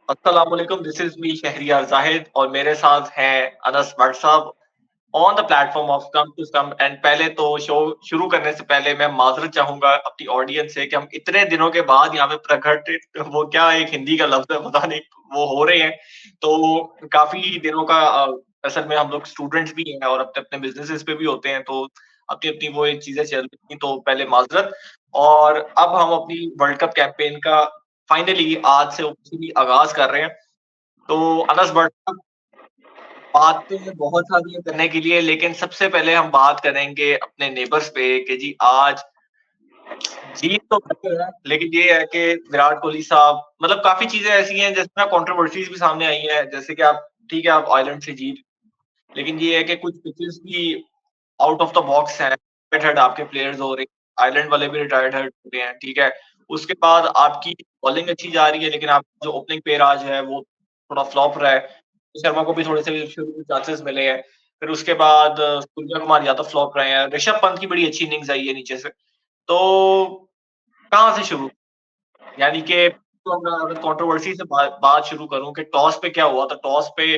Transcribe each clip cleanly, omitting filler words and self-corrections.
अस्सलाम वालेकुम, this is me Shahriyar Zahid और मेरे साथ हैं अनस भट्ट साहब on the platform of come to some end पहले तो शो शुरू करने से पहले मैं माज़रत चाहूँगा अपनी ऑडियंस से कि हम इतने दिनों के बाद यहाँ पे प्रकटित वो क्या एक हिंदी का लफ़्ज़ है पता नहीं वो हो रहे हैं। तो काफ़ी दिनों का असल में हम लोग स्टूडेंट्स भी हैं और अपने-अपने बिज़नेसेस पे भी होते हैं तो अपनी-अपनी वो एक चीज़ें चल रही थी तो पहले माज़रत और अब हम अपनी वर्ल्ड कप कैंपेन का फाइनली आज से ऑफिशियली आगाज़ कर रहे हैं। तो अनस भट्ट साहब बातें बहुत सारी हैं करने के लिए, लेकिन सबसे पहले हम बात करेंगे अपने नेबर्स पे कि जी आज जीत तो बेहतर है, लेकिन ये है कि विराट कोहली साहब मतलब काफ़ी चीज़ें ऐसी हैं जिसमें कंट्रोवर्सीज़ भी सामने आई हैं, जैसे कि आप ठीक है, आप आयरलैंड से जीत लेकिन ये है कि कुछ पिचेज़ भी आउट ऑफ द बॉक्स हैं, रिटायर्ड हर्ट आपके प्लेयर्स हो रहे हैं, आयरलैंड वाले भी रिटायर्ड हर्ट हो रहे हैं, ठीक है? उसके बाद आपकी बॉलिंग अच्छी जा रही है, लेकिन आपका जो ओपनिंग पेयर आज है, वो थोड़ा फ्लॉप रहा है। शर्मा को भी थोड़े-से शुरू में चांसेस मिले हैं। फिर उसके बाद सूर्या कुमार यादव फ्लॉप रहे हैं, ऋषभ पंत की बड़ी अच्छी इनिंग्स आई है नीचे से। तो कहाँ से शुरू? यानी कि तो मैं अगर कंट्रोवर्सी से बात शुरू करूँ कि टॉस पे क्या हुआ था? टॉस पे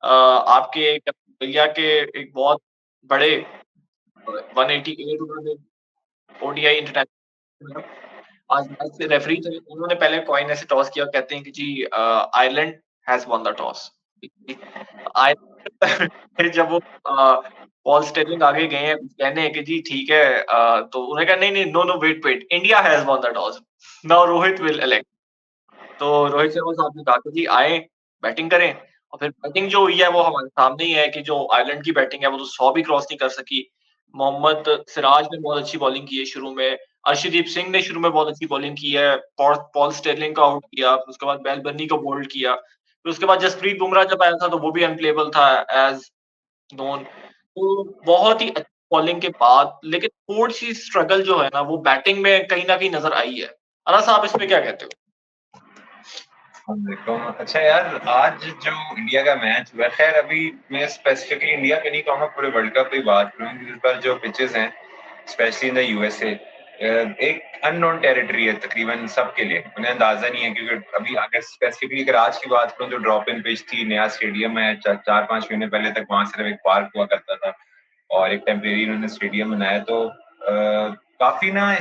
आपके भैया के एक बहुत बड़े 188 उन्होंने ओडीआई इंटरनेशनल आज मैच के रेफरी थे, उन्होंने पहले कॉइन ऐसे टॉस किया कहते हैं कि जी Ireland has won the toss. Ireland फिर जब वो पॉल स्टिरलिंग आगे गए हैं कुछ कहने कि जी ठीक है तो उन्होंने कहा नहीं, नहीं, no, no, wait, India has won the toss. Now Rohit will elect. तो रोहित शर्मा साहब ने कहा कि जी आएँ, बैटिंग करें और फिर बैटिंग जो हुई है वो हमारे सामने ही है कि जो आयरलैंड की बैटिंग है वो तो 100 भी क्रॉस नहीं कर सकी। मोहम्मद सिराज ने बहुत अच्छी बॉलिंग की है शुरू में, अर्शदीप सिंह ने शुरू में बहुत अच्छी बॉलिंग की है, पॉल पॉल स्टिरलिंग को आउट किया, फिर उसके बाद बेल बर्नी को बोल्ड किया। फिर उसके बाद जसप्रीत बुमराह जब आया था तो वो भी अनप्लेएबल था एज़ नोन। तो बहुत ही अच्छी बॉलिंग के बाद लेकिन थोड़ी-सी स्ट्रगल जो है ना वो बैटिंग में कहीं न कहीं नज़र आई है। अनस आप इसपे क्या कहते हो? वालेकुम। अच्छा यार, आज जो इंडिया का मैच हुआ, खैर अभी मैं स्पेसिफिकली इंडिया पे नहीं कहूँगा, पूरे वर्ल्ड कप की बात करूँगी। इस बार जो पिचेस हैं, स्पेशली इन द यूएसए, एक अननोन टेरिटरी है तकरीबन सबके लिए। उन्हें अंदाजा नहीं है क्योंकि अभी अगर स्पेसिफिकली अगर आज की बात करूँ तो ड्रॉप इन पिच थी, नया स्टेडियम है, 4-5 महीने पहले तक वहाँ सिर्फ एक पार्क हुआ करता था और एक टेम्परेरी उन्होंने स्टेडियम बनाया। तो काफी ना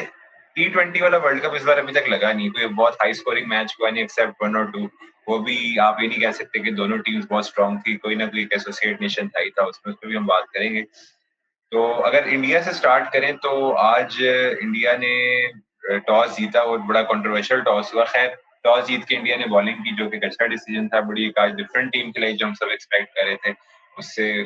T20 वाला वर्ल्ड कप इस बार अभी तक लगा नहीं, कोई बहुत हाई स्कोरिंग मैच हुआ नहीं एक्सेप्ट 1 और 2। वो भी आप ये नहीं कह सकते कि दोनों टीम्स बहुत स्ट्रांग थी, कोई ना कोई एक एसोसिएट नेशन था ही था उसमें, उस पे भी हम बात करेंगे। तो अगर इंडिया से स्टार्ट करें तो आज इंडिया ने टॉस जीता और बड़ा कंट्रोवर्शियल टॉस हुआ। खैर, टॉस जीत के इंडिया ने बॉलिंग की जो कि एक अच्छा डिसीजन था, बड़ी एक आज डिफरेंट टीम खिलाई जो हम सब एक्सपेक्ट कर रहे थे। उससे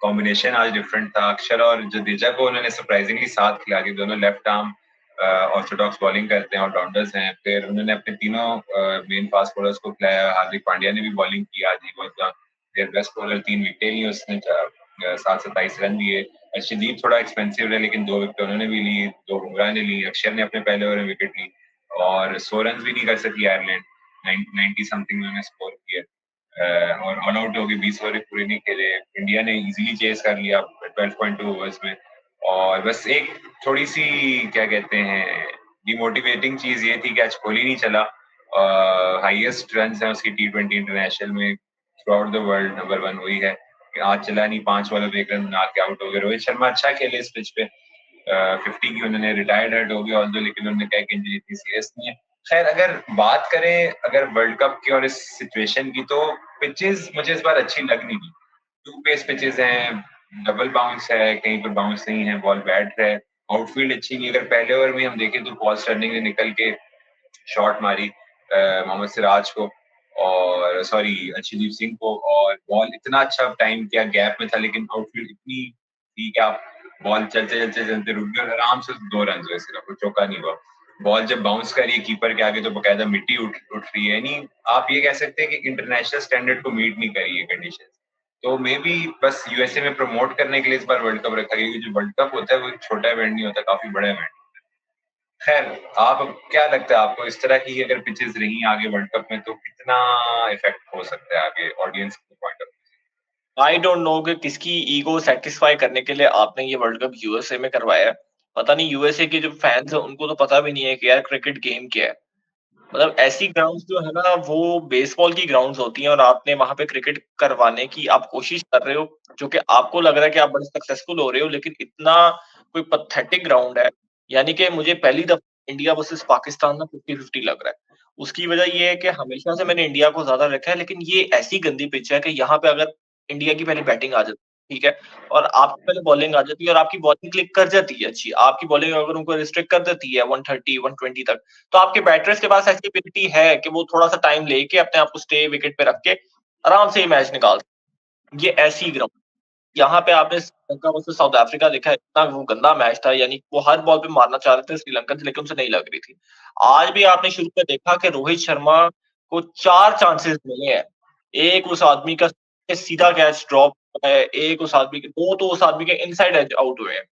कॉम्बिनेशन आज डिफरेंट था। अक्षर और जडेजा को उन्होंने सरप्राइजिंगली साथ खिला दी, दोनों लेफ्ट आर्म ऑर्थोडॉक्स बॉलिंग करते हैं, ऑलराउंडर्स हैं। फिर उन्होंने अपने तीनों मेन फास्ट बॉलर्स को खिलाया। हार्दिक पांड्या ने भी बॉलिंग की आज, he was their best bowler, 3 विकेटें ली उसने, 727 रन दिए। अर्शदीप थोड़ा एक्सपेंसिव है लेकिन 2 विकेट उन्होंने भी ली, 2 बुमराह ने ली, अक्षर ने अपने पहले ओवर में विकेट ली और 100 रन भी नहीं कर सकी आयरलैंड, 90 समथिंग उन्होंने स्कोर किया और ऑल आउट हो गए, 20 ओवर पूरे नहीं खेले। इंडिया ने इजीली चेस कर लिया 12.2 ओवर्स में। और बस एक थोड़ी सी क्या कहते हैं डिमोटिवेटिंग चीज ये थी कि आज कोहली नहीं चला। हाईएस्ट रन है उसकी T20 इंटरनेशनल में through out the world, number 1 वही है कि आज चला नहीं, 5 बॉलों पे 1 रन बना के आउट हो गए। रोहित शर्मा अच्छा खेले इस पिच पे, 50 की उन्होंने रिटायर्ड हर्ट हो गया ऑल्दो, लेकिन उन्होंने कहा कि इंजरी इतनी सीरियस नहीं है। खैर, अगर बात करें अगर वर्ल्ड कप की और इस सिचुएशन की, तो पिचेस मुझे इस बार अच्छी लग नहीं रही। टू पेस पिचेस हैं, डबल बाउंस है, कहीं पर बाउंस नहीं है, बॉल बैट है, आउटफील्ड अच्छी नहीं। अगर पहले ओवर में हम देखें तो पॉल स्टर्लिंग ने निकल के शॉट मारी मोहम्मद सिराज को और सॉरी अर्शदीप सिंह को, और बॉल इतना अच्छा टाइम किया, गैप में था लेकिन आउटफील्ड इतनी थी कि आप बॉल चलते चलते चलते रुक गए, आराम से 2 रन हुए, सिर्फ चौका नहीं हुआ। बॉल जब बाउंस कर रही है कीपर के आगे तो बकायदा मिट्टी उठ रही है, यानी आप ये कह सकते हैं कि इंटरनेशनल स्टैंडर्ड को मीट नहीं करी है कंडीशन। तो मे बी बस यूएसए में प्रमोट करने के लिए इस बार वर्ल्ड कप रखा गया, जो वर्ल्ड कप होता है वो एक छोटा इवेंट नहीं होता, काफी बड़ा इवेंट। खैर, आप क्या लगता है आपको, इस तरह की अगर पिचेस रही आगे वर्ल्ड कप में तो कितना इफेक्ट हो सकता है आगे ऑडियंस के point of I don't know कि किसकी ईगो सैटिस्फाई करने के लिए आपने ये वर्ल्ड कप यूएसए में करवाया है। पता नहीं यूएसए के जो फैन्स हैं उनको तो पता भी नहीं है कि यार क्रिकेट गेम क्या है। मतलब ऐसी ग्राउंड्स जो है ना वो बेसबॉल की ग्राउंड्स होती हैं और आपने वहाँ पे क्रिकेट करवाने की आप कोशिश कर रहे हो, जो कि आपको लग रहा है कि आप बड़े सक्सेसफुल हो रहे हो, लेकिन इतना कोई पैथेटिक ग्राउंड है, यानी कि मुझे पहली दफ़ा इंडिया वर्सेस पाकिस्तान ना 50-50 लग रहा है। उसकी वजह ये है कि हमेशा से मैंने इंडिया को ज़्यादा रखा है, लेकिन ये ऐसी गंदी पिच है कि यहाँ पे अगर इंडिया की पहले बैटिंग आ जाती है, ठीक है? और आपकी पहले बॉलिंग आ जाती है और आपकी बॉलिंग क्लिक कर जाती है अच्छी, आपकी बॉलिंग अगर उनको रिस्ट्रिक्ट कर देती है 130, 120 तक, तो आपके बैटर्स के पास ऐसी एबिलिटी है कि वो थोड़ा-सा टाइम लेके अपने आप को स्टे विकेट पे रख के आराम से ये मैच निकाल ये ऐसी ग्राउंड यहाँ पे आपने श्रीलंका वर्सेस साउथ अफ्रीका देखा है, इतना वो गंदा मैच था, यानी वो हर बॉल पे मारना चाह रहे थे श्रीलंकन लेकिन उनसे नहीं लग रही थी। आज भी आपने शुरू में देखा कि रोहित शर्मा को 4 चांसेस मिले हैं। एक उस आदमी का सीधा कैच ड्रॉप है, एक उस आदमी के 2 तो उस आदमी के इनसाइड एज आउट हुए हैं।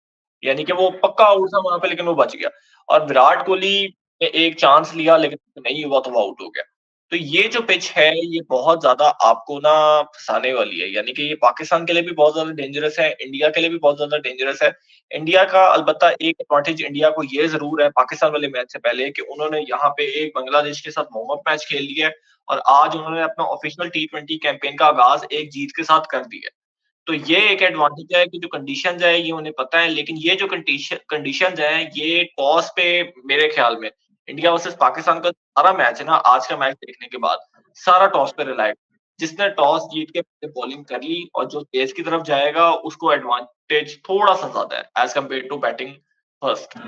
यानी कि वो पक्का आउट था वहाँ पे लेकिन वो बच गया और विराट कोहली ने एक चांस लिया लेकिन नहीं हुआ तो वो आउट हो गया। तो ये जो पिच है, ये बहुत ज़्यादा आपको ना फँसाने वाली है, यानी कि ये पाकिस्तान के लिए भी बहुत ज़्यादा डेंजरस है, इंडिया के लिए भी बहुत ज़्यादा डेंजरस है। इंडिया का अलबत्ता एक एडवांटेज इंडिया को ये ज़रूर है पाकिस्तान वाले मैच से पहले कि उन्होंने यहाँ पे एक बांग्लादेश के साथ वार्म अप मैच खेल लिया है और आज उन्होंने अपना ऑफिशियल टी20 कैंपेन का आगाज़ एक जीत के साथ कर दिया है। तो ये एक एडवांटेज है कि जो कंडीशंस है ये उन्हें पता है, लेकिन ये जो कंडीशंस हैं ये टॉस पे मेरे ख्याल में इंडिया वर्सेस पाकिस्तान का सारा मैच है ना आज का मैच देखने के बाद सारा टॉस पे रिलाय जिसने टॉस जीत के पहले बॉलिंग कर ली और जो तेज की तरफ जाएगा उसको एडवांटेज थोड़ा-सा ज़्यादा है as compared to batting first.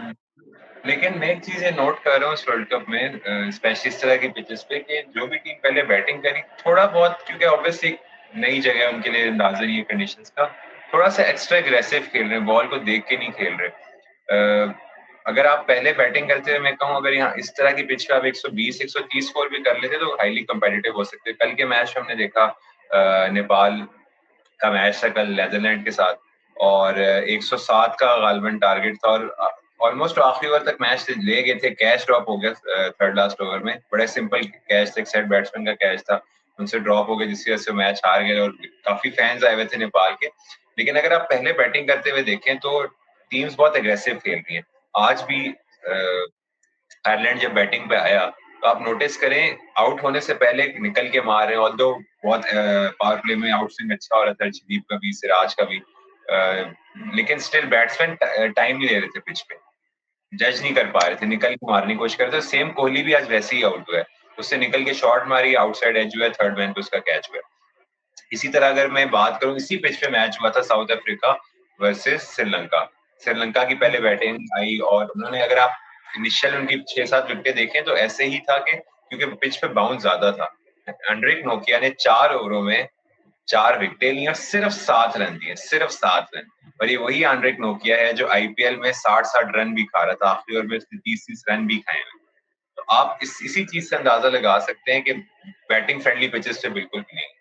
लेकिन मैं एक चीज़ ये नोट कर रहा हूँ इस वर्ल्ड कप में स्पेशली इस तरह की पिचेस पे कि जो भी टीम पहले बैटिंग करी थोड़ा बहुत क्योंकि ऑब्वियसली नई जगह है उनके लिए अंदाजा नहीं है कंडीशंस का थोड़ा सा एक्स्ट्रा एग्रेसिव खेल रहे हैं बॉल को देख के नहीं खेल रहे अगर आप पहले बैटिंग करते हुए मैं कहूँ अगर यहाँ इस तरह की पिच पे आप 120 130 स्कोर भी कर लेते तो हाईली कम्पिटिटिव हो सकते कल के मैच में हमने देखा नेपाल का मैच था कल नीदरलैंड के साथ और 107 का गालबन टारगेट था और ऑलमोस्ट आखिरी ओवर तक मैच ले गए थे कैच ड्रॉप हो गया थर्ड लास्ट ओवर में बड़ा सिंपल कैच था एक सेट बैट्समैन का कैच था उनसे ड्रॉप हो गया जिसकी वजह से मैच हार गए और काफी फैंस आए हुए थे नेपाल के लेकिन अगर आप पहले बैटिंग करते हुए देखें तो टीम्स बहुत एग्रेसिव खेल रही हैं आज भी आयरलैंड जब बैटिंग पे आया तो आप नोटिस करें आउट होने से पहले निकल के मार रहे हैं ऑल्दो बहुत पावर प्ले में आउट स्विंग अच्छा हो रहा था अर्शदीप का भी सिराज का भी लेकिन स्टिल बैट्समैन टाइम नहीं दे रहे थे पिच पे जज नहीं कर पा रहे थे निकल के मारने की कोशिश कर रहे थे सेम कोहली भी आज वैसे ही आउट हुआ है उससे निकल के शॉट मारी आउटसाइड एज हुआ है थर्ड मैन पे उसका कैच हुआ इसी तरह अगर मैं बात करूं इसी पिच पे मैच हुआ था south Africa versus Sri Lanka Sri Lanka की पहले बैटिंग आई और उन्होंने अगर आप इनिशियल उनकी 6-7 विकेटें देखें तो ऐसे ही था कि क्योंकि पिच पे बाउंस ज्यादा था एंड्रिक नोकिया ने 4 ओवरों में 4 विकेटें ली और सिर्फ 7 रन दिए सिर्फ 7 रन और ये वही एंड्रिक नोकिया है जो आईपीएल में 60-60 रन भी खा रहा था आखिरी ओवर में उसने 30-30 रन भी खाए हैं तो आप इसी चीज से अंदाजा लगा सकते हैं कि बैटिंग फ्रेंडली पिचेस पे बिल्कुल भी नहीं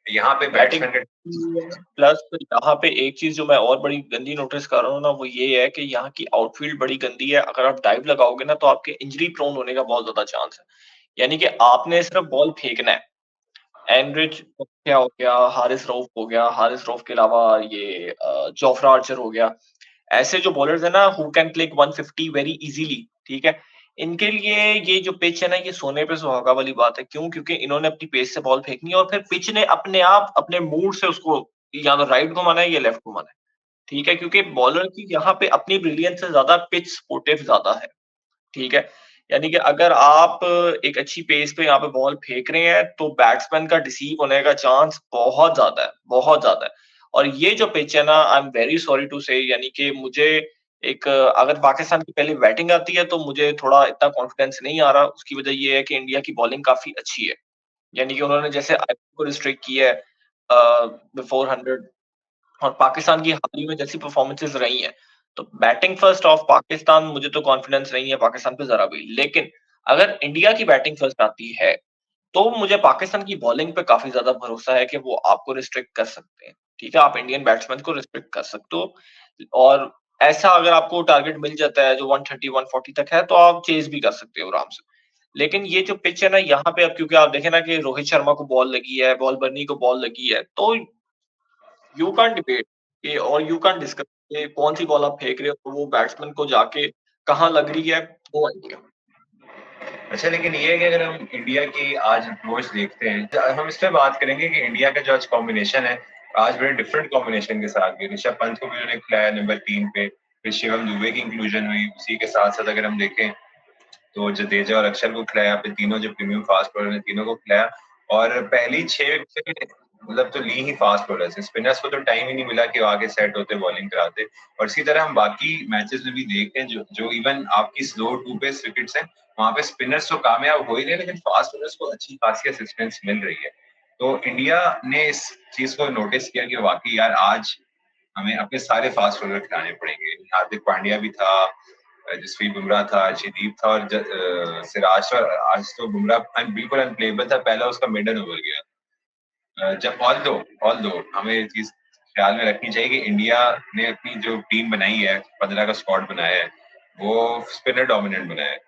यहाँ पे बैटिंग बैट्समैन का प्लस यहाँ पे एक चीज़ जो मैं और बड़ी गंदी नोटिस कर रहा हूँ ना, वो ये है कि यहाँ की आउटफील्ड बड़ी गंदी है। अगर आप डाइव लगाओगे ना, तो आपके इंजरी प्रोन होने का बहुत ज़्यादा चांस है। यानी कि आपने सिर्फ बॉल फेंकना है। एनरिच क्या हो गया, हारिस रऊफ हो गया, हारिस रऊफ के अलावा ये जोफ्रा आर्चर हो गया। ऐसे जो बॉलर्स हैं ना हू कैन क्लिक 150 वेरी ईज़िली, ठीक है? इनके लिए ये जो पिच है ना, ये सोने पे सुहागा वाली बात है। क्यों? क्योंकि इन्होंने अपनी पेस से बॉल फेंकनी है और फिर पिच ने अपने आप अपने मूड से उसको या तो राइट घुमाना है या लेफ्ट घुमाना है, ठीक है? क्योंकि बॉलर की यहाँ पे अपनी ब्रिलियंस से ज़्यादा पिच सपोर्टिव ज़्यादा है। ठीक है? यानी कि अगर आप एक अच्छी पेस पे यहाँ पे बॉल फेंक रहे हैं, तो बैट्समैन का डिसीव होने का चांस बहुत ज़्यादा है, बहुत ज़्यादा है। और ये जो पिच है ना, I am very sorry to say यानी कि मुझे एक अगर पाकिस्तान की पहले बैटिंग आती है, तो मुझे थोड़ा इतना कॉन्फिडेंस नहीं आ रहा। उसकी वजह ये है कि इंडिया की बॉलिंग काफ़ी अच्छी है। यानी कि उन्होंने जैसे आईपीएल को रिस्ट्रिक्ट किया है बिफोर 100 और पाकिस्तान की हाल ही में जैसी परफॉर्मेंसेस रही हैं, तो बैटिंग फर्स्ट ऑफ पाकिस्तान मुझे तो कॉन्फिडेंस नहीं है पाकिस्तान पे ज़रा भी। लेकिन अगर इंडिया की बैटिंग फर्स्ट आती है, तो मुझे पाकिस्तान की बॉलिंग पे काफ़ी ज़्यादा भरोसा है कि वो आपको रिस्ट्रिक्ट कर सकते हैं। ठीक है? आप इंडियन बैट्समैन को रिस्ट्रिक्ट कर सकते हो और ऐसा अगर आपको टारगेट मिल जाता है जो 130, 140 तक है, तो आप चेज़ भी कर सकते हो आराम से। लेकिन ये जो पिच है ना, यहाँ पे अब क्योंकि आप देखें ना कि रोहित शर्मा को बॉल लगी है, बॉल बर्नी को बॉल लगी है, तो यू कांट डिबेट ये और यू कांट डिस्कस ये कौन-सी बॉल आप फेंक रहे हो, तो वो बैट्समैन को जाके कहाँ लग रही है, नो आइडिया। अच्छा, लेकिन ये है कि अगर हम इंडिया की आज अप्रोच देखते हैं, हम इस पे बात करेंगे कि इंडिया का जो आज कॉम्बिनेशन है, आज बड़े डिफरेंट कॉम्बिनेशन के साथ भी ऋषभ पंत को भी उन्होंने खिलाया नंबर 3 पे, फिर शिवम दुबे की इंक्लूजन हुई। उसी के साथ-साथ अगर हम देखें तो जडेजा और अक्षर को खिलाया, फिर तीनों जो प्रीमियम फास्ट बॉलर ने तीनों को खिलाया और पहली 6 विकेटें मतलब तो ली ही फास्ट बॉलर से। स्पिनर्स को तो टाइम ही नहीं मिला कि वो आगे सेट होते बॉलिंग कराते। और इसी तरह हम बाकी मैचेस में भी देखते हैं जो जो इवन आपकी स्लो 2 पेस विकेट्स हैं, वहाँ पे स्पिनर्स तो कामयाब हो ही रहे हैं, लेकिन फास्ट बॉलर्स को अच्छी खासी असिस्टेंस मिल रही है। तो इंडिया ने इस चीज को नोटिस किया कि वाकई यार आज हमें अपने सारे फास्ट बॉलर खिलाने पड़ेंगे। हार्दिक पांड्या भी था, जसप्रीत बुमराह था, अर्शदीप था और सिराज था। आज तो बुमराह बिल्कुल अनप्लेएबल था, पहला उसका मिडन ओवर गया। जब ऑल दो हमें ये चीज ख्याल में रखनी चाहिए कि इंडिया ने अपनी जो टीम बनाई है, 15 का स्क्वाड बनाया है, वो स्पिनर डोमिनेंट बनाया है।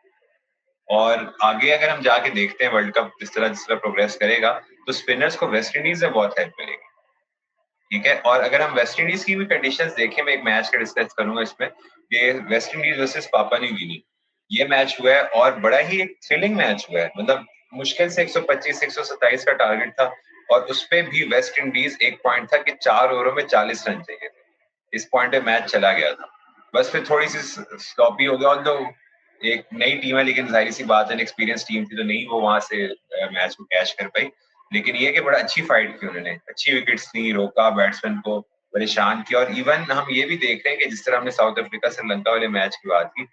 और आगे अगर हम जाके देखते हैं वर्ल्ड कप जिस तरह प्रोग्रेस करेगा, तो स्पिनर्स को वेस्ट इंडीज में बहुत हेल्प मिलेगी। ठीक है, और अगर हम वेस्ट इंडीज की भी कंडीशंस देखें, मैं एक मैच का डिस्कस करूंगा इसमें कि वेस्ट इंडीज वर्सेस पापा न्यू गिनी ये मैच हुआ है और बड़ा ही एक थ्रिलिंग मैच हुआ है। मतलब मुश्किल से 125 127 का टारगेट था और उसपे भी वेस्ट इंडीज एक पॉइंट था कि 4 ओवरों में 40 रन चाहिए थे। इस पॉइंट पे मैच चला गया था। बस फिर थोड़ी सी स्लॉपी हो गया, ऑल्दो एक नई टीम है, लेकिन जाहिर सी बात है एक्सपीरियंस टीम थी तो नहीं वो वहां से मैच को कैच कर पाई। लेकिन ये कि बड़ा अच्छी फाइट की उन्होंने, अच्छी विकेट्स ली, रोका, बैट्समैन को परेशान किया। और इवन हम ये भी देख रहे हैं कि जिस तरह हमने साउथ अफ्रीका श्रीलंका वाले मैच की बात की,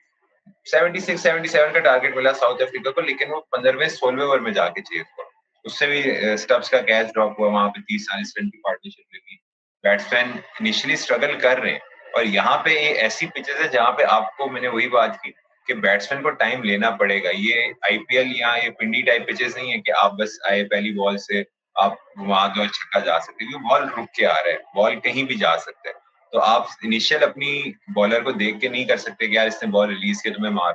76 77 का टारगेट मिला साउथ अफ्रीका को, लेकिन वो 15वें 16वें ओवर में जाके चेज हुआ। उससे भी स्टब्स का कैच ड्रॉप हुआ, वहां पे 30 40 रन की पार्टनरशिप लगी। बैट्समैन इनिशियली स्ट्रगल कर रहे हैं और यहाँ पे ये ऐसी पिचेस है जहाँ पे आपको, मैंने वही बात की कि बैट्समैन को टाइम लेना पड़ेगा। ये आईपीएल या ये पिंडी टाइप पिचेस नहीं है कि आप बस आए पहली बॉल से आप वहां दो छक्का जा सकते हैं, बॉल रुक के आ रहा है, बॉल कहीं भी जा सकता है। तो आप इनिशियल अपनी बॉलर को देख के नहीं कर सकते कि यार इसने बॉल रिलीज किया तो मैं मार,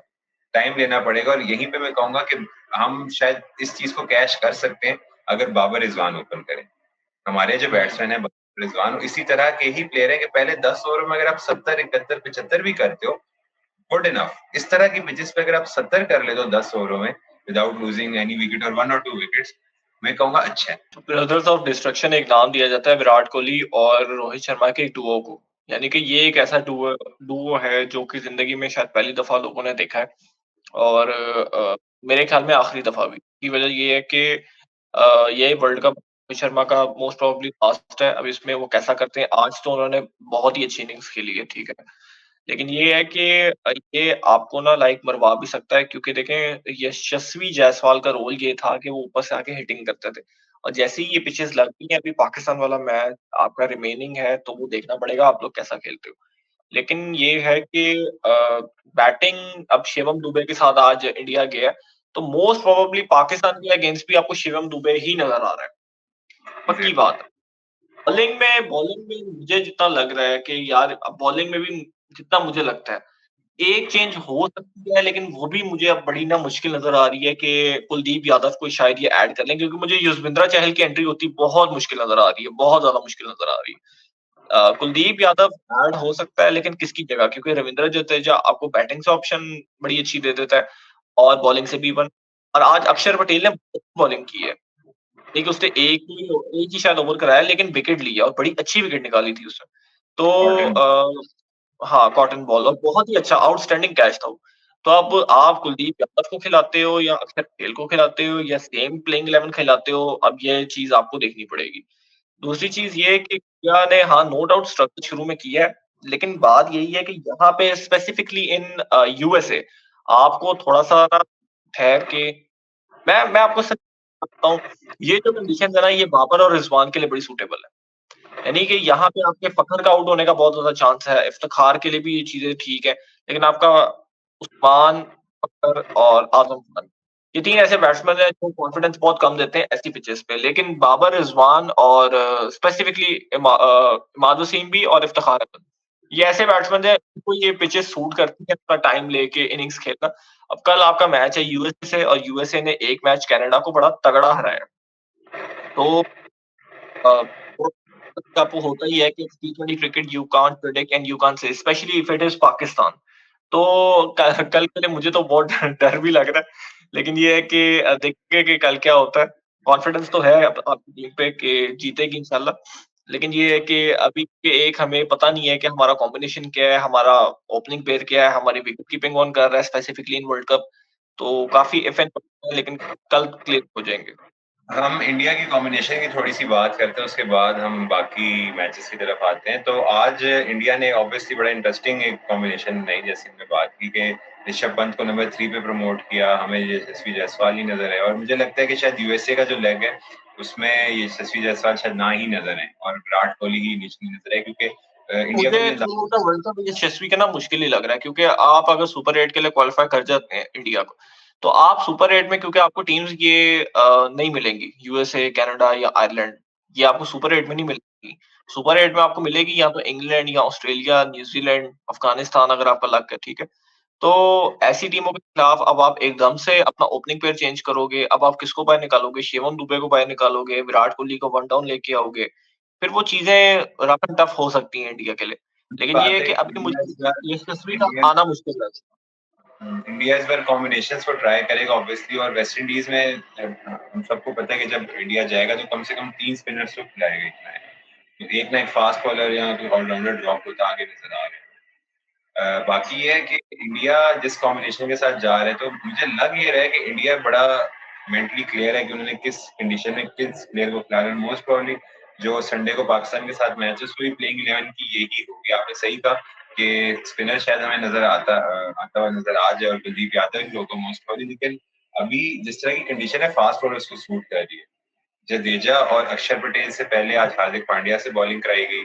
टाइम लेना पड़ेगा। और यहीं पे मैं कहूंगा कि हम शायद इस चीज को कैश कर सकते हैं अगर बाबर रिजवान ओपन करें। हमारे जो बैट्समैन है बाबर रिजवान इसी तरह के ही प्लेयर है कि पहले 10 ओवर में अगर आप 70 71 75 भी करते हो, गुड इनफ। इस तरह की पिचेस पे अगर आप 70 कर लेते हो 10 ओवरों में विदाउट लूजिंग एनी विकेट और 1 और 2 विकेट्स, मैं कहूंगा अच्छा है। ब्रदर्स ऑफ डिस्ट्रक्शन एक नाम दिया जाता है विराट कोहली और रोहित शर्मा के एक डुओ को। यानी कि ये एक ऐसा डुओ डुओ है जो कि जिंदगी में शायद पहली दफा लोगों ने देखा है और मेरे ख्याल में आखिरी दफा भी। की वजह ये है कि ये वर्ल्ड कप रोहित शर्मा का मोस्ट प्रोबेबली लास्ट है। अब इसमें वो कैसा करते हैं, आज तो उन्होंने बहुत ही अच्छी इनिंग्स खेली है, ठीक है। लेकिन ये है कि ये आपको ना लाइक मरवा भी सकता है क्योंकि देखें यशस्वी जायसवाल का रोल ये था कि वो ऊपर से आके हिटिंग करते थे और जैसे ही ये पिचेस लगती हैं, अभी पाकिस्तान वाला मैच आपका रिमेनिंग है तो वो देखना पड़ेगा आप लोग कैसा खेलते हो। लेकिन ये है कि बैटिंग अब शिवम दुबे के साथ आज इंडिया गया है, तो मोस्ट प्रोबेबली पाकिस्तान के अगेंस्ट भी आपको शिवम दुबे ही नजर आ रहा है, पक्की बात है। बॉलिंग में मुझे जितना लग रहा है कि यार बॉलिंग में भी जितना मुझे लगता है एक चेंज हो सकती है, लेकिन वो भी मुझे अब बड़ी ना मुश्किल नज़र आ रही है कि कुलदीप यादव को शायद ये ऐड कर लें क्योंकि मुझे युजवेंद्र चहल की एंट्री होती बहुत मुश्किल नज़र आ रही है, बहुत ज़्यादा मुश्किल नज़र आ रही है। कुलदीप यादव ऐड हो सकता है लेकिन किसकी जगह? क्योंकि रवींद्र जडेजा आपको बैटिंग से ऑप्शन बड़ी अच्छी दे देता है और बॉलिंग से भी वन। और आज अक्षर पटेल ने बहुत बॉलिंग की है। देखिए उसने एक ही शायद ओवर कराया लेकिन विकेट लिया और बड़ी अच्छी विकेट निकाली थी उसने। तो कॉटन हाँ, कॉटन बॉल और बहुत ही अच्छा आउटस्टैंडिंग कैच था वो। तो अब आप कुलदीप यादव को खिलाते हो या अक्षर पटेल को खिलाते हो या सेम प्लेइंग 11 खिलाते हो, अब ये चीज़ आपको देखनी पड़ेगी। दूसरी चीज़ ये है कि इंडिया ने हाँ, नो डाउट स्ट्रगल शुरू में किया है, लेकिन बात यही है कि यहाँ पे स्पेसिफिकली इन यूएसए आपको थोड़ा-सा ना ठहर के मैं आपको सच बताता हूँ, ये जो कंडीशंस है ना, ये बाबर और रिजवान के लिए बड़ी सूटेबल है। यानी कि यहाँ पे आपके फ़खर का आउट होने का बहुत ज़्यादा चांस है, इफ्तिखार के लिए भी ये चीज़ें ठीक है, लेकिन आपका उस्मान, फ़खर और आज़म खान, ये 3 ऐसे बैट्समैन हैं जो कॉन्फिडेंस बहुत कम देते हैं ऐसी पिचेस पे। लेकिन बाबर, रिज़वान और स्पेसिफिकली इमाद वसीम भी और इफ्तिखार अहमद, ये ऐसे बैट्समैन हैं जिनको ये पिचेस सूट करती हैं अपना टाइम लेके इनिंग्स खेलना। अब कल आपका मैच है यूएसए से और यूएसए ने एक मैच कनाडा को बड़ा तगड़ा हराया। तो अ, वो आपको होता ही है कि टी20 cricket you can't predict and you can't say specially if it is Pakistan. तो क कल के लिए मुझे तो बहुत डर भी लग रहा है लेकिन ये है कि देखेंगे कि कल क्या होता है। कॉन्फिडेंस तो है अपनी टीम पे कि जीतेगी इंशाल्लाह। लेकिन ये है कि अभी के एक हमें पता नहीं है कि हमारा कॉम्बिनेशन क्या है, हमारा ओपनिंग पेयर क्या है, हमारी विकेट कीपिंग कौन कर रहा है स्पेसिफिकली इन वर्ल्ड कप। तो काफ़ी इफ़ेक्ट पड़ता है लेकिन कल क्लियर हो जाएँगे। हम इंडिया की कॉम्बिनेशन की थोड़ी-सी बात करते हैं, उसके बाद हम बाकी मैचेस की तरफ आते हैं। तो आज इंडिया ने ऑब्वियसली बड़ा इंटरेस्टिंग एक कॉम्बिनेशन बनाई, जैसे हमने बात की कि ऋषभ पंत को नंबर 3 पे प्रमोट किया, हमें यशस्वी जायसवाल ही नज़र आए और मुझे लगता है कि शायद यूएसए का जो लेग है, उसमें यशस्वी जायसवाल शायद ना ही नज़र आएँ और विराट कोहली ही इनिशियली नज़र आए क्योंकि इंडिया को मुझे भी थ्रू अंदाज़ा आउट द वर्ल्ड कप यशस्वी का ना मुश्किल ही लग रहा है क्योंकि आप अगर सुपर 8 के लिए क्वालीफाई कर जाते हैं इंडिया को, तो आप सुपर 8 में क्योंकि आपको टीम्स ये नहीं मिलेंगी यूएसए, कनाडा या आयरलैंड, ये आपको सुपर 8 में नहीं मिलेंगी। सुपर 8 में आपको मिलेगी या तो इंग्लैंड या ऑस्ट्रेलिया, न्यूज़ीलैंड, अफगानिस्तान अगर आपका लक है, ठीक है? तो ऐसी टीमों के खिलाफ अब आप एकदम से अपना ओपनिंग पेयर चेंज करोगे, अब आप किसको बाहर निकालोगे? शिवम दुबे को बाहर निकालोगे, विराट कोहली को वन डाउन लेके आओगे, फिर वो चीज़ें रफ एंड टफ हो सकती हैं इंडिया के लिए। लेकिन ये बात है है कि कि अभी मुझे यशस्वी का इंडिया आना मुश्किल है। इंडिया इस बार कॉम्बिनेशंस को ट्राई करेगा ऑब्वियसली और वेस्ट इंडीज में हम सबको पता है कि जब इंडिया जाएगा तो कम से कम 3 स्पिनर्स तो खिलाएगा ही खिलाएगा। तो एक ना एक फास्ट बॉलर या कोई ऑलराउंडर ड्रॉप होता आगे नज़र आ रहा है। बाकी ये है कि इंडिया जिस कॉम्बिनेशन के साथ जा रहा है तो मुझे लग ये रहा है कि इंडिया बड़ा मेंटली क्लियर है कि उन्होंने किस कंडीशन में किस प्लेयर को खिलाना है। मोस्ट प्रोबेबली जो संडे को पाकिस्तान के साथ मैच है उसमें भी प्लेइंग 11 की यही होगी। आपने सही कहा कि स्पिनर शायद हमें नज़र आता हुआ नज़र आ जाए और कुलदीप यादव ही होगा मोस्ट प्रोबेबली, लेकिन अभी जिस तरह की कंडीशन है फास्ट बॉलर्स को सूट कर रही है। जडेजा और अक्षर पटेल से पहले आज हार्दिक पांड्या से बॉलिंग कराई गई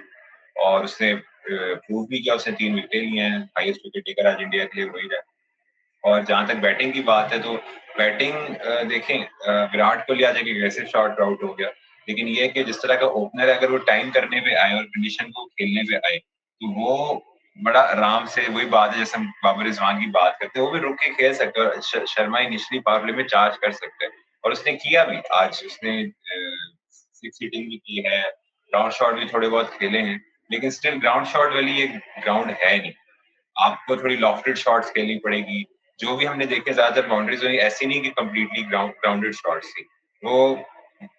और उसने प्रूव भी किया, उसने 3 विकेटें ली हैं, हाईएस्ट विकेट टेकर आज इंडिया के लिए वही रहा। और जहाँ तक बैटिंग की बात है तो बैटिंग देखें विराट कोहली आज एक एग्रेसिव शॉट आउट हो गया, लेकिन ये है कि जिस तरह का ओपनर है अगर वो टाइम करने पे आए और कंडीशन को खेलने पे आए, तो वो बड़ा आराम से वही बात है जैसे हम बाबर रिजवान की बात करते हैं, वो भी रुक के खेल सकते हैं और शर्मा इनिशियली पावर प्ले में चार्ज कर सकते हैं और उसने किया भी। आज उसने 6 हिटिंग भी की है, ग्राउंड शॉट भी थोड़े बहुत खेले हैं, लेकिन स्टिल ग्राउंड शॉट वाली एक ग्राउंड है नहीं। आपको थोड़ी लॉफ्टेड शॉट्स खेलनी पड़ेगी। जो भी हमने देखे ज़्यादातर बाउंड्रीज़ हुई, ऐसी नहीं कि कंप्लीटली ग्राउंडेड शॉट्स थी। वो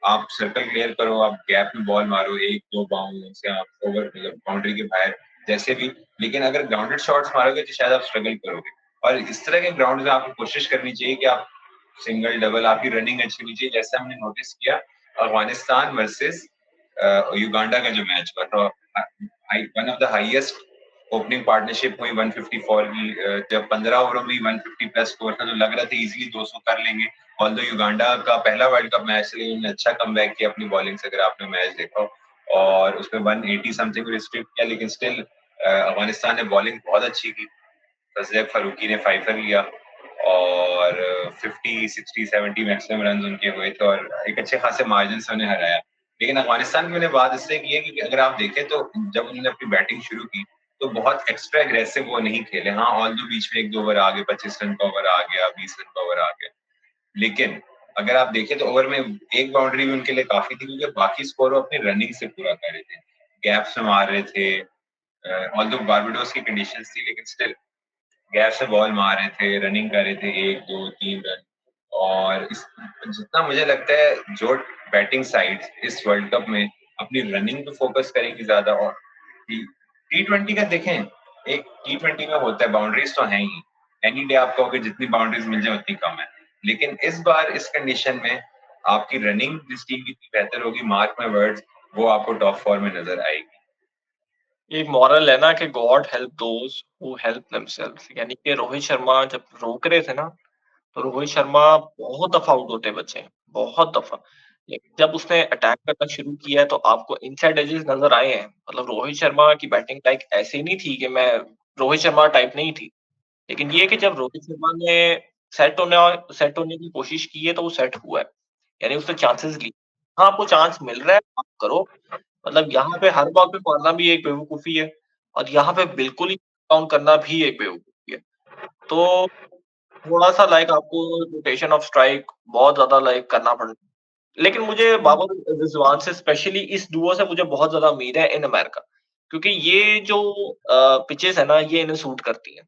आप सर्कल क्लियर करो, आप गैप में बॉल मारो, 1-2 बाउंस या ओवर मतलब बाउंड्री के बाहर जैसे भी, लेकिन अगर ग्राउंडेड शॉट्स मारोगे तो शायद आप स्ट्रगल करोगे। और इस तरह के ग्राउंड्स में आपको कोशिश करनी चाहिए कि आप सिंगल, डबल आपकी रनिंग अच्छी होनी चाहिए। जैसे हमने नोटिस किया अफ़गानिस्तान वर्सेस युगांडा का जो मैच हुआ तो one of the highest opening partnership हुई 154 की जब 15 ओवरों में 150 प्लस स्कोर था तो लग रहा था इजीली 200 कर लेंगे। ऑल्दो युगांडा का पहला वर्ल्ड कप मैच था, उन्होंने अच्छा कमबैक किया अपनी बॉलिंग से अगर आपने मैच देखा हो और उसमें 180 समथिंग रिस्ट्रिक्ट किया, लेकिन स्टिल अफगानिस्तान ने बॉलिंग बहुत अच्छी की। तस्देक फारूकी ने 5 लिया और 50, 60, 70 मैक्सिमम रन उनके हुए थे और एक अच्छे खासे मार्जिन से उन्हें हराया। लेकिन अफगानिस्तान की मैंने बात इसलिए की है क्योंकि अगर आप देखें तो जब उन्होंने अपनी बैटिंग शुरू की तो बहुत एक्स्ट्रा एग्रेसिव वो नहीं खेले। हाँ, ऑल्दो बीच में 1-2 ओवर आ गए, 25 रन का ओवर आ गया, 20 रन का ओवर आ गया। लेकिन अगर आप देखें तो ओवर में एक बाउंड्री भी उनके लिए काफ़ी थी क्योंकि बाकी स्कोर वो अपनी रनिंग से पूरा कर रहे थे। गैप्स में मार रहे थे ऑल्दो बारबाडोस की कंडीशंस थी लेकिन स्टिल गैप से बॉल मार रहे थे, रनिंग कर रहे थे 1, 2, 3 रन और इस जितना मुझे लगता है जो बैटिंग साइड्स इस वर्ल्ड कप में अपनी रनिंग पे फोकस करेंगी ज़्यादा और टी टी20 का देखें, एक टी20 में होता है बाउंड्रीज़ तो हैं ही। एनी डे आप कहोगे जितनी बाउंड्रीज़ मिल जाए उतनी कम है। लेकिन इस बार इस कंडीशन में आपकी रनिंग जिस टीम की इतनी बेहतर होगी, मार्क माय वर्ड्स, वो आपको टॉप 4 में नज़र आएगी। एक मॉरल है ना कि God help those who help themselves, यानी कि रोहित शर्मा जब रोक रहे थे ना, तो रोहित शर्मा बहुत दफ़ा आउट होते बचे हैं, बहुत दफ़ा। लेकिन जब उसने अटैक करना शुरू किया है तो आपको इनसाइड एजेस नज़र आए हैं। मतलब रोहित शर्मा की बैटिंग लाइक ऐसी नहीं थी कि मैं रोहित शर्मा टाइप नहीं थी। लेकिन ये है कि जब रोहित शर्मा ने सेट होने की कोशिश की है तो वो सेट हुआ है। यानी उसने चांसेस लिए। हाँ, आपको चांस मिल रहा है, आप करो। मतलब यहाँ पे हर बॉल पे मारना भी एक बेवकूफ़ी है और यहाँ पे बिल्कुल ही काउंट करना भी एक बेवकूफ़ी है। तो थोड़ा-सा लाइक आपको रोटेशन ऑफ स्ट्राइक बहुत ज़्यादा लाइक करना पड़ लेकिन मुझे बाबर रिज़वान से स्पेशली इस डुओ से मुझे बहुत ज़्यादा उम्मीद है इन अमेरिका। क्योंकि ये जो पिचेज़ है ना, ये इन्हें सूट करती हैं।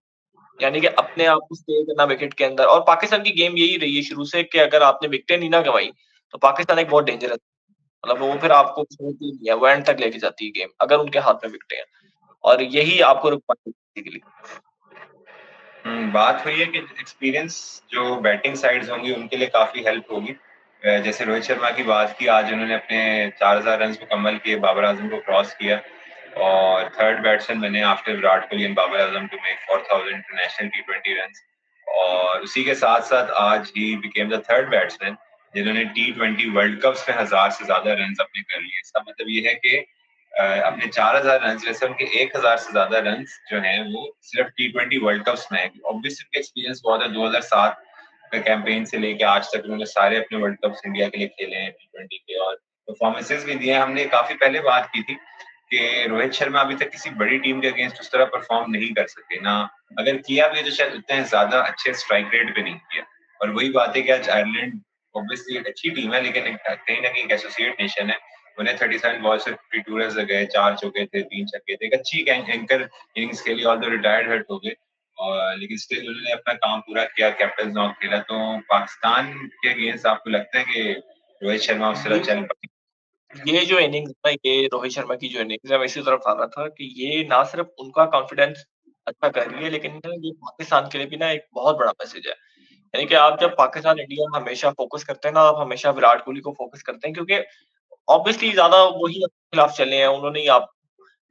यानी कि अपने आप को स्टे करना विकेट के अंदर, और पाकिस्तान की गेम यही रही है शुरू से कि अगर आपने विकेटें नहीं ना गँवाई, तो पाकिस्तान एक बहुत डेंजरस, मतलब वो फिर आपको छोड़ती नहीं है, वो एंड तक लेके जाती है गेम, अगर उनके हाथ में विकेटें हैं। और यही आपको रुक पाती है बेसिकली। बात हुई है कि एक्सपीरियंस जो बैटिंग साइड्स होंगी उनके लिए काफ़ी हेल्प होगी। जैसे रोहित शर्मा की बात की, आज उन्होंने अपने 4000 रन्स मुकम्मल किए, बाबर आज़म को क्रॉस किया और थर्ड बैट्समैन बने after Virat Kohli and Babar Azam to make 4000 international टी20 रन्स। और उसी के साथ-साथ आज ही बिकेम द थर्ड बैट्समैन जिन्होंने टी20 वर्ल्ड कप्स में 1000 से ज़्यादा रन्स अपने कर लिए। इसका मतलब ये है कि अपने 4000 रन्स में से उनके 1000 से ज़्यादा रन्स जो हैं वो सिर्फ टी20 वर्ल्ड कप्स में हैं। ऑब्वियसली उनका एक्सपीरियंस बहुत है, 2007 का कैंपेन से लेके आज तक उन्होंने सारे अपने वर्ल्ड कप्स इंडिया के लिए खेले हैं टी20 के, और परफॉर्मेंसेस भी दिए हैं। हमने काफ़ी पहले बात की थी कि रोहित शर्मा अभी तक किसी बड़ी टीम के अगेंस्ट उस तरह परफॉर्म नहीं कर सके ना, अगर किया भी है तो शायद उतने ज़्यादा अच्छे स्ट्राइक रेट पे नहीं किया। और वही बात है कि आज आयरलैंड ऑब्वियसली एक अच्छी टीम है, लेकिन कहीं ना कहीं एक एसोसिएट नेशन है। उन्हें 37 बॉल से 52 रन गए, 4 चौके थे, 3 छक्के थे, एक अच्छी एंकर इनिंग्स खेली, ऑल्दो रिटायर्ड हर्ट हो गए, और लेकिन स्टिल उन्होंने अपना काम पूरा किया, कैप्टन नॉक खेला। तो पाकिस्तान के अगेंस्ट आपको लगता है कि रोहित शर्मा उस तरह ये चल पाए? ये जो इनिंग्स है, ये रोहित शर्मा की जो इनिंग्स है, मैं इसी तरफ आ रहा था कि ये ना सिर्फ उनका कॉन्फिडेंस अच्छा कर रही है, लेकिन ना ये पाकिस्तान के लिए भी ना एक बहुत बड़ा मैसेज है। यानी कि आप जब पाकिस्तान इंडिया हमेशा फ़ोकस करते हैं ना, आप हमेशा विराट कोहली को फ़ोकस करते हैं, क्योंकि ऑब्वियसली ज़्यादा वही आपके खिलाफ चले हैं, उन्होंने ही आप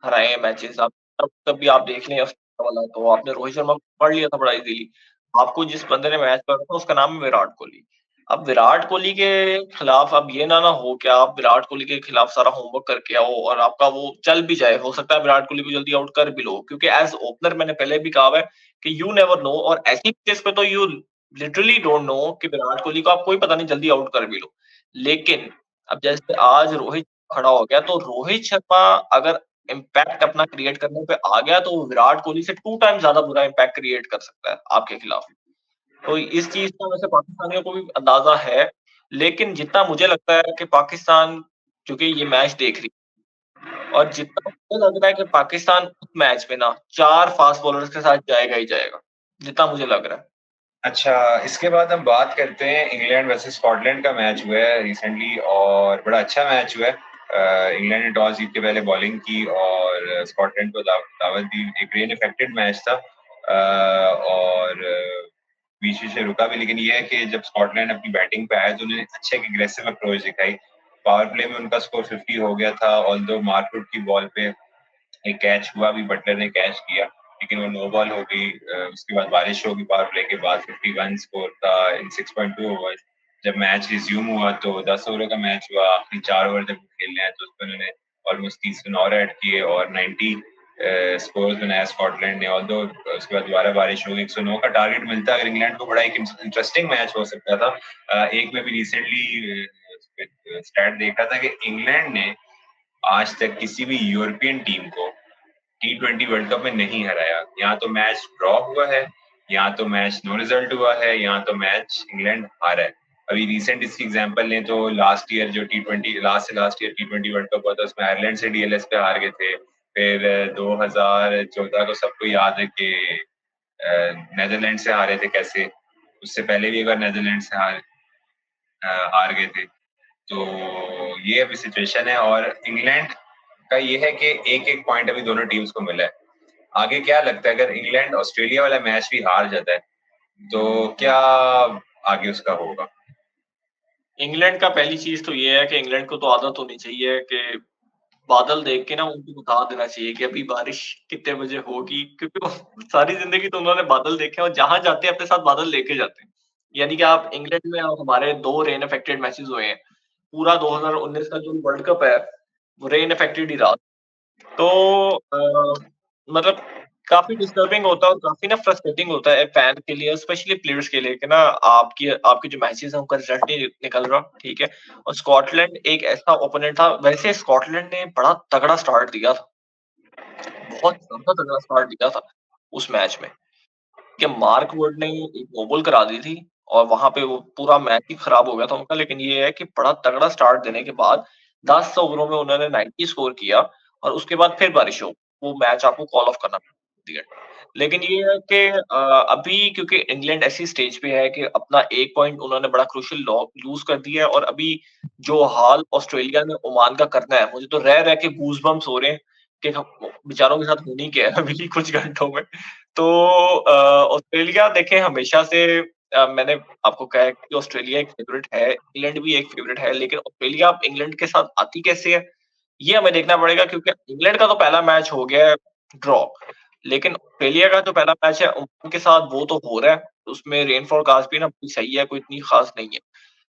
हराए हैं मैचेज़। आप तब तब भी आप देख लें वाला, तो आपने रोहित शर्मा को पकड़ लिया था बड़ा ईज़िली। आपको जिस बंदे ने मैच पकड़ा था उसका नाम है विराट कोहली। अब विराट कोहली के खिलाफ अब ये ना हो कि आप विराट कोहली के खिलाफ सारा होमवर्क करके आओ और आपका वो चल भी जाए। हो सकता है विराट कोहली को जल्दी आउट कर भी लो, क्योंकि एज़ ओपनर मैंने पहले भी कहा हुआ है कि यू नेवर नो, और ऐसी पिचेज़ पे तो यू लिटरली डोंट नो कि विराट कोहली को आप कोई पता नहीं जल्दी आउट कर भी लो। लेकिन अब जैसे आज रोहित खड़ा हो गया, तो रोहित शर्मा अगर इम्पैक्ट अपना क्रिएट करने पे आ गया, तो वो विराट कोहली से 2 टाइम्स ज़्यादा बुरा इम्पैक्ट क्रिएट कर सकता है आपके खिलाफ। तो इस चीज़ का वैसे पाकिस्तानियों को भी अंदाज़ा है, लेकिन जितना मुझे लगता है कि पाकिस्तान चूँकि ये मैच देख रही है, और जितना मुझे लग रहा है कि पाकिस्तान उस मैच में ना 4 फास्ट बॉलर्स के साथ जाएगा ही जाएगा, जितना मुझे लग रहा है। अच्छा, इसके बाद हम बात करते हैं इंग्लैंड वर्सेस स्कॉटलैंड का मैच हुआ है रिसेंटली, और बड़ा अच्छा मैच हुआ है। इंग्लैंड ने टॉस जीत के पहले बॉलिंग की और स्कॉटलैंड को दावत दी। एक रेन इफेक्टेड मैच था, और बीच बीच में रुका भी, लेकिन ये है कि जब स्कॉटलैंड अपनी बैटिंग पे आया तो उन्होंने अच्छा एक एग्रेसिव अप्रोच दिखाई। पावर प्ले में उनका स्कोर 50 हो गया था, ऑल्दो मार्कवुड की बॉल पे एक कैच हुआ भी, बटलर ने कैच किया, लेकिन वो नो बॉल हो गई। उसके बाद बारिश होगी, पावर प्ले के बाद 51 स्कोर था इन 6.2 ओवर्स। जब मैच रिज्यूम हुआ तो 10 ओवर का मैच हुआ, आखिरी 4 ओवर जब खेलने हैं तो उसमें उन्होंने ऑलमोस्ट 30 रन और ऐड किए और 90 स्कोर्स बनाया स्कॉटलैंड ने। ऑल्दो उसके बाद दोबारा बारिश हो गई, 109 का टारगेट मिलता अगर इंग्लैंड को, बड़ा एक इंटरेस्टिंग मैच हो सकता था। एक में भी रिसेंटली स्टैट देखा था कि इंग्लैंड ने आज तक किसी भी यूरोपियन टीम को टी20 वर्ल्ड कप में नहीं हराया। यहाँ तो मैच ड्रॉ हुआ है, यहाँ तो मैच नो रिजल्ट हुआ है, यहाँ तो मैच इंग्लैंड हारा है। अभी रिसेंट इसकी एग्जांपल लें तो लास्ट ईयर जो टी20 लास्ट ईयर टी20 वर्ल्ड कप हुआ था उसमें आयरलैंड से डीएलएस पे हार गए थे। फिर 2014 को सबको याद है कि नेदरलैंड से हारे थे कैसे, उससे पहले भी एक बार नेदरलैंड से हार गए थे। तो ये अभी सिचुएशन है, और इंग्लैंड का ये है कि एक-एक पॉइंट अभी दोनों टीम्स को मिला है। आगे क्या लगता है अगर इंग्लैंड ऑस्ट्रेलिया वाला मैच भी हार जाता है, तो क्या आगे उसका होगा? इंग्लैंड का पहली चीज़ तो ये है कि इंग्लैंड को तो आदत होनी चाहिए कि बादल देख के ना उनको बता देना चाहिए कि अभी बारिश कितने बजे होगी, क्योंकि वो सारी ज़िंदगी तो उन्होंने बादल देखे हैं और जहाँ जाते हैं अपने साथ बादल लेके जाते हैं। यानी कि आप इंग्लैंड में, आप हमारे 2 रेन अफेक्टेड मैचेज़ हुए हैं। पूरा 2019 का जो वर्ल्ड कप है, वो रेन अफेक्टेड ही रहा। तो मतलब काफ़ी डिस्टर्बिंग होता है और काफ़ी ना फ्रस्ट्रेटिंग होता है फैन के लिए, स्पेशली प्लेयर्स के लिए कि ना आपकी आपके जो मैचेज़ हैं उनका रिज़ल्ट नहीं निकल रहा, ठीक है? और स्कॉटलैंड एक ऐसा ओपोनेंट था, वैसे स्कॉटलैंड ने बड़ा तगड़ा स्टार्ट दिया था, बहुत ज़्यादा तगड़ा स्टार्ट दिया था उस मैच में, कि मार्क वुड ने एक नो बॉल करा दी थी और वहाँ पे वो पूरा मैच ही खराब हो गया था उनका। लेकिन ये है कि बड़ा तगड़ा स्टार्ट देने के बाद 10 ओवरों में उन्होंने 90 स्कोर किया और उसके बाद फिर बारिश हो, वो मैच आपको कॉल ऑफ करना। The end. लेकिन ये है कि अभी क्योंकि इंग्लैंड ऐसी स्टेज पे है कि अपना 1 पॉइंट उन्होंने बड़ा क्रूशियल लॉ लूज़ कर दिया है और अभी जो हाल ऑस्ट्रेलिया ने ओमान का करना है, मुझे तो रह-रह के गूज़बम्प्स हो रहे हैं कि हम बेचारों के साथ होनी क्या है अभी कुछ घंटों में। तो ऑस्ट्रेलिया देखें हमेशा से मैंने आपको कहा है कि ऑस्ट्रेलिया एक फेवरेट है, इंग्लैंड भी एक फेवरेट है, लेकिन ऑस्ट्रेलिया अब इंग्लैंड के साथ आती कैसे है, ये हमें देखना पड़ेगा क्योंकि इंग्लैंड का तो पहला मैच हो गया है ड्रॉ, लेकिन ऑस्ट्रेलिया का जो पहला मैच है ओमान के साथ वो तो हो रहा है, उसमें रेन फोरकास्ट भी ना सही है, कोई इतनी खास नहीं है।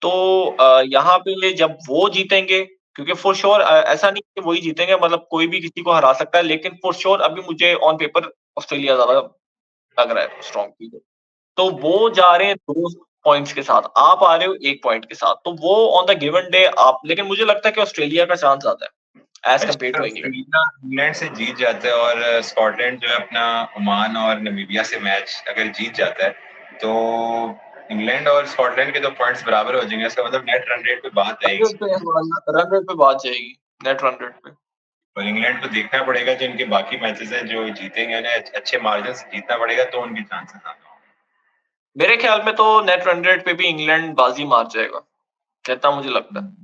तो यहाँ पे जब वो जीतेंगे क्योंकि फॉर श्योर ऐसा नहीं कि वही जीतेंगे मतलब कोई भी किसी को हरा सकता है, लेकिन फॉर श्योर अभी मुझे ऑन पेपर ऑस्ट्रेलिया ज़्यादा लग रहा है स्ट्रॉन्ग। तो वो जा रहे हैं 2 पॉइंट्स के साथ, आप आ रहे हो 1 पॉइंट के साथ, तो वो ऑन द गिवन डे आप लेकिन मुझे लगता है कि ऑस्ट्रेलिया का चांस ज़्यादा है एज़ कम्पेयर अच्छा, टू इंग्लैंड। ऑस्ट्रेलिया इंग्लैंड से जीत जाता है और स्कॉटलैंड जो है अपना ओमान और नामीबिया से मैच अगर जीत जाता है, तो इंग्लैंड और स्कॉटलैंड के तो पॉइंट्स बराबर हो जाएंगे। इसका मतलब नेट रन रेट पे बात रन आएगी। रेट पे रन रेट पे बात जाएगी, नेट रन रेट पे। और इंग्लैंड को देखना पड़ेगा, जो इनके बाकी मैचेस हैं जो जीतेंगे, उन्हें अच्छे मार्जिन से जीतना पड़ेगा, तो उनके चांसेस ज़्यादा होंगे। मेरे ख्याल में तो नेट रन रेट पे भी इंग्लैंड बाजी मार जाएगा, जितना मुझे लगता है।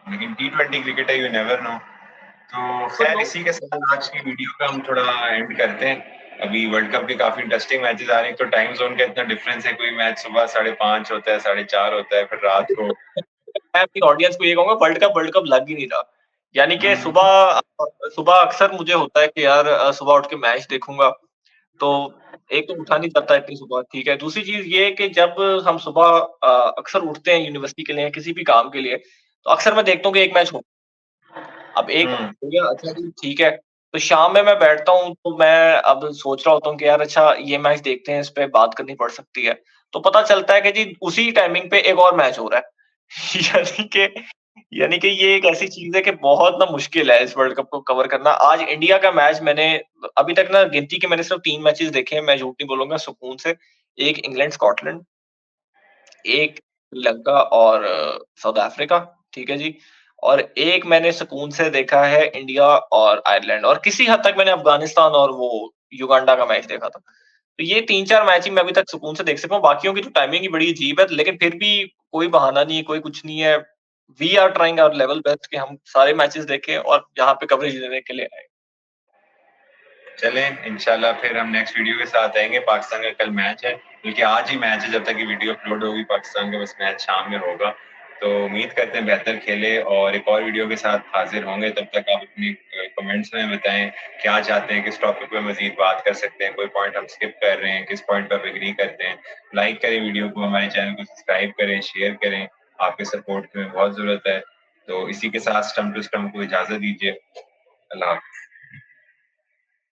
लेकिन टी20 क्रिकेट है, यू नेवर नो। तो तो खैर नो इसी के साथ आज की वीडियो का हम थोड़ा एंड करते हैं। अभी वर्ल्ड कप के काफी इंटरेस्टिंग मैचेस आ रहे हैं, तो टाइम जोन का इतना डिफरेंस है, कोई मैच सुबह 5:30 होता है, 4:30 होता है, फिर रात को। मैं अपनी ऑडियंस को ये कहूँगा वर्ल्ड कप लग ही नहीं रहा। यानी कि हम्म, सुबह अक्सर मुझे होता है कि यार सुबह उठ के मैच देखूँगा, तो एक तो उठा नहीं जाता इतनी सुबह, ठीक है। दूसरी चीज़ ये कि जब हम सुबह अक्सर उठते हैं यूनिवर्सिटी के लिए, किसी भी काम के लिए, तो अक्सर मैं देखता हूँ कि एक मैच हो अब एक हम्म। हो गया, अच्छा जी ठीक है। तो शाम में मैं बैठता हूँ तो मैं अब सोच रहा होता हूँ कि यार अच्छा ये मैच देखते हैं, इस पे बात करनी पड़ सकती है। तो पता चलता है कि जी उसी टाइमिंग पे एक और मैच हो रहा है। यानी कि यानी कि ये एक ऐसी चीज़ है कि बहुत ना मुश्किल है इस वर्ल्ड कप को कवर करना। आज इंडिया का मैच मैंने अभी तक ना गिनती के मैंने सिर्फ 3 मैचेस देखे हैं, मैं झूठ नहीं बोलूँगा सुकून से। एक इंग्लैंड-स्कॉटलैंड, एक श्रीलंका और साउथ अफ्रीका, ठीक है जी? और एक मैंने सुकून से देखा है इंडिया और आयरलैंड और किसी हद तक मैंने अफ़गानिस्तान और वो युगांडा का मैच देखा था। तो ये 3-4 मैच ही मैं अभी तक सुकून से देख सका हूँ, बाकियों की तो टाइमिंग ही बड़ी अजीब है, लेकिन फिर भी कोई बहाना नहीं है, कोई कुछ नहीं है। We are trying our level best कि हम सारे मैचेस देखें और यहाँ पे कवरेज देने के लिए आए। चलें, इंशाल्लाह फिर हम नेक्स्ट वीडियो के साथ आएँगे। पाकिस्तान का कल मैच है, बल्कि आज ही मैच है, जब तक ये वीडियो अपलोड होगी पाकिस्तान का बस मैच शाम में होगा। तो उम्मीद करते हैं बेहतर खेले और एक और वीडियो के साथ हाज़िर होंगे। तब तक आप अपनी कमेंट्स में बताएँ, क्या चाहते हैं, किस टॉपिक पे मज़ीद बात कर सकते हैं, कोई पॉइंट हम स्किप कर रहे हैं, किस पॉइंट पे आप एग्री करते हैं। लाइक करें वीडियो को, हमारे चैनल को सब्सक्राइब करें, शेयर करें, आपके सपोर्ट की हमें बहुत ज़रूरत है। तो इसी के साथ स्टंप टू स्टंप को इजाज़त दीजिए। अल्लाह हाफ़िज़।